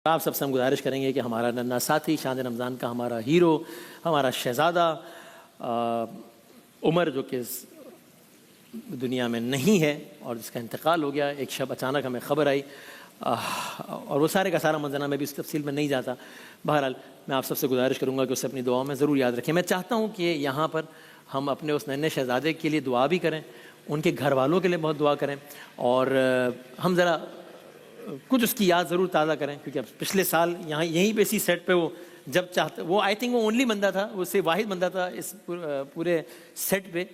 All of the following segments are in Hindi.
आप सबसे हम गुजारिश करेंगे कि हमारा नन्हा साथी शान रमज़ान का हमारा हीरो, हमारा शहज़ादा उमर, जो कि इस दुनिया में नहीं है और जिसका इंतकाल हो गया, एक शब अचानक हमें ख़बर आई और वो सारे का सारा मंजरनामा मैं भी इस तफसील में नहीं जाता। बहरहाल मैं आप सबसे गुजारिश करूँगा कि उसे अपनी दुआओं में ज़रूर याद रखें। मैं चाहता हूँ कि यहाँ पर हम अपने उस नन्हे शहज़ादे के लिए दुआ भी करें, उनके घर वालों के लिए बहुत दुआ करें और हम ज़रा कुछ उसकी याद ज़रूर ताज़ा करें, क्योंकि अब पिछले साल यहाँ यहीं पे इसी सेट पे वो जब चाहते, वो आई थिंक वो ओनली बंदा था, उससे वाहिद बंदा था इस पूरे सेट पे,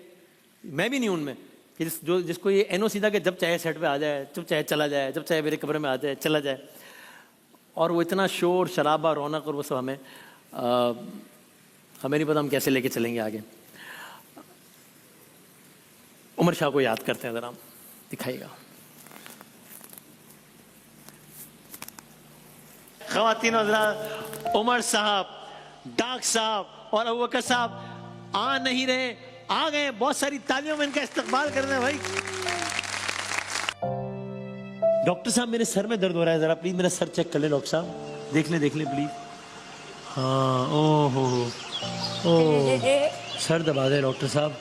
मैं भी नहीं उनमें, कि जिसको ये एनओसी था कि जब चाहे सेट पे आ जाए, जब चाहे चला जाए, जब चाहे मेरे कमरे में आ जाए चला जाए। और वो इतना शोर शराबा रौनक और वो सब हमें नहीं पता हम कैसे लेके चलेंगे आगे। उमर शाह को याद करते हैं, ज़रा दिखाइएगा। ख़वातीन हज़रात, उमर साहब, डाक साहब और अबू बकर साहब आ नहीं रहे, आ गए। बहुत सारी तालियों में इनका इस्तकबाल कर रहे हैं भाई। डॉक्टर साहब मेरे सर में दर्द हो रहा है, जरा प्लीज मेरा सर चेक कर ले डॉक्टर साहब, देख ले प्लीज। हाँ, ओहो सर दबा दे डॉक्टर साहब।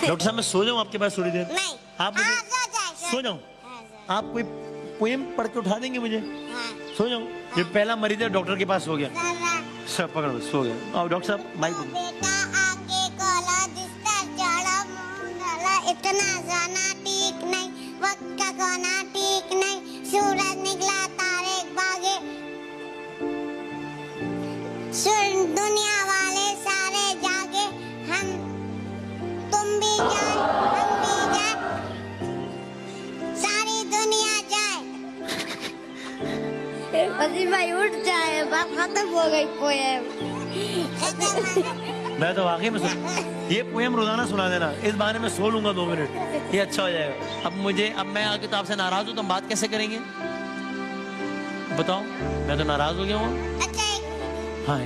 डॉक्टर साहब मैं सो जाऊं आपके पास थोड़ी देर? नहीं, आप मुझे सो जाऊं? आप कोई पोएम पढ़ के उठा देंगे मुझे? सो जाऊं? ये पहला मरीज है डॉक्टर के पास हो गया, सर पकड़ लो, सो गया। और डॉक्टर साहब माइक इतना जाना ठीक नहीं, वक्त का गाना ठीक नहीं, सूरज निकला तारे भागे, दुनिया वाले सारे जागे, हम तुम भी जाए हम भी जाए, सारी दुनिया जाए। वजीर भाई उठ जाए, बात खत्म हो गई पोएम। मैं तो वाकई में ये पोएम रोजाना सुना देना, इस बारे में सो लूंगा 2 मिनट, ये अच्छा हो जाएगा। अब मैं आके तो आपसे नाराज हूँ, तो हम बात कैसे करेंगे बताओ? मैं तो नाराज हो गया हूँ। अच्छा हाँ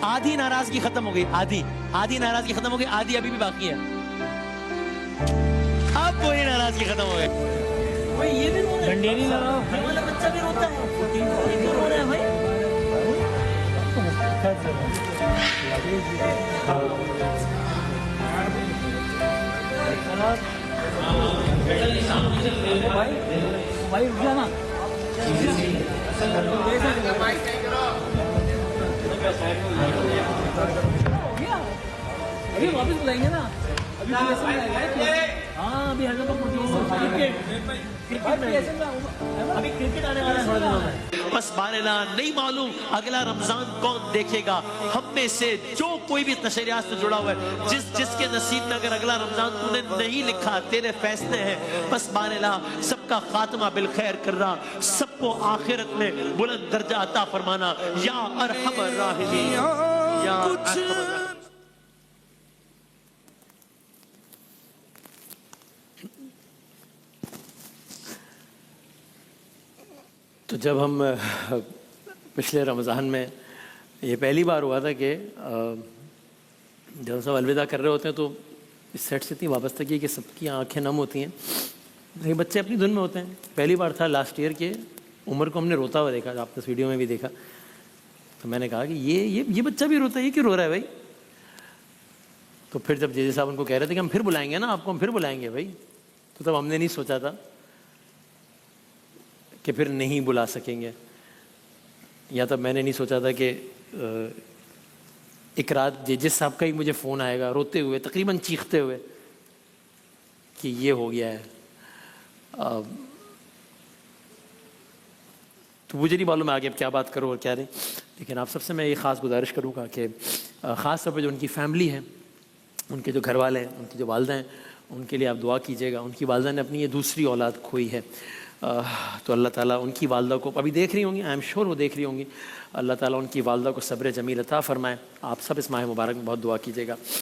आधी नाराजगी खत्म हो गई, आधी नाराजगी खत्म हो गई, आधी अभी भी बाकी है। अब पूरी नाराजगी खत्म हो गई। ये भी डंडेरी लगाओ, वाला बच्चा भी रोता है, ये क्यों रो रहा है भाई? भाई रुक जाना, अभी वापस बुलाएंगे ना, हाँ अभी अभी क्रिकेट आने वाला है। बस बारेला नहीं मालूम अगला रमजान कौन देखेगा, हम में से जो कोई भी नशरियात से जुड़ा हुआ है, जिसके नसीब में अगर अगला रमजान तूने नहीं लिखा, तेरे फैसले हैं। बस बारेला सबका खात्मा बिल खैर कर रहा, सबको आखिरत में बुलंद दर्जा अता फरमाना, या अरहमर राहिमीन, या अरहमर। तो जब हम पिछले रमज़ान में, ये पहली बार हुआ था कि जब सब अलविदा कर रहे होते हैं तो इस सेट से इतनी वाबस्तगी है कि सबकी आंखें नम होती हैं, ये बच्चे अपनी धुन में होते हैं। पहली बार था लास्ट ईयर के उमर को हमने रोता हुआ देखा, आपने इस वीडियो में भी देखा। तो मैंने कहा कि ये बच्चा भी रोता है, ये क्यों रो रहा है भाई? तो फिर जब जेजे साहब उनको कह रहे थे कि हम फिर बुलाएंगे ना आपको, हम फिर बुलाएंगे भाई, तो तब हमने नहीं सोचा था कि फिर नहीं बुला सकेंगे, या तब मैंने नहीं सोचा था कि एक रात जेजे साहब का ही मुझे फ़ोन आएगा रोते हुए, तकरीबन चीखते हुए, कि ये हो गया है। तो मुझे नहीं मालूम आगे अब क्या बात करूँ और क्या नहीं, लेकिन आप सबसे मैं ये ख़ास गुजारिश करूँगा कि ख़ास तौर पर जो उनकी फ़ैमिली है, उनके जो घर वाले हैं, उनकी जो वालदा हैं, उनके लिए आप दुआ कीजिएगा। उनकी वालदा ने अपनी ये दूसरी औलाद खोई है, तो अल्लाह ताला उनकी वालदा को अभी देख रही होंगी, आई एम श्योर वो देख रही होंगी, अल्लाह ताला उनकी वालदा को सब्र जमील अता फ़रमाए। आप सब इस माह मुबारक में बहुत दुआ कीजिएगा।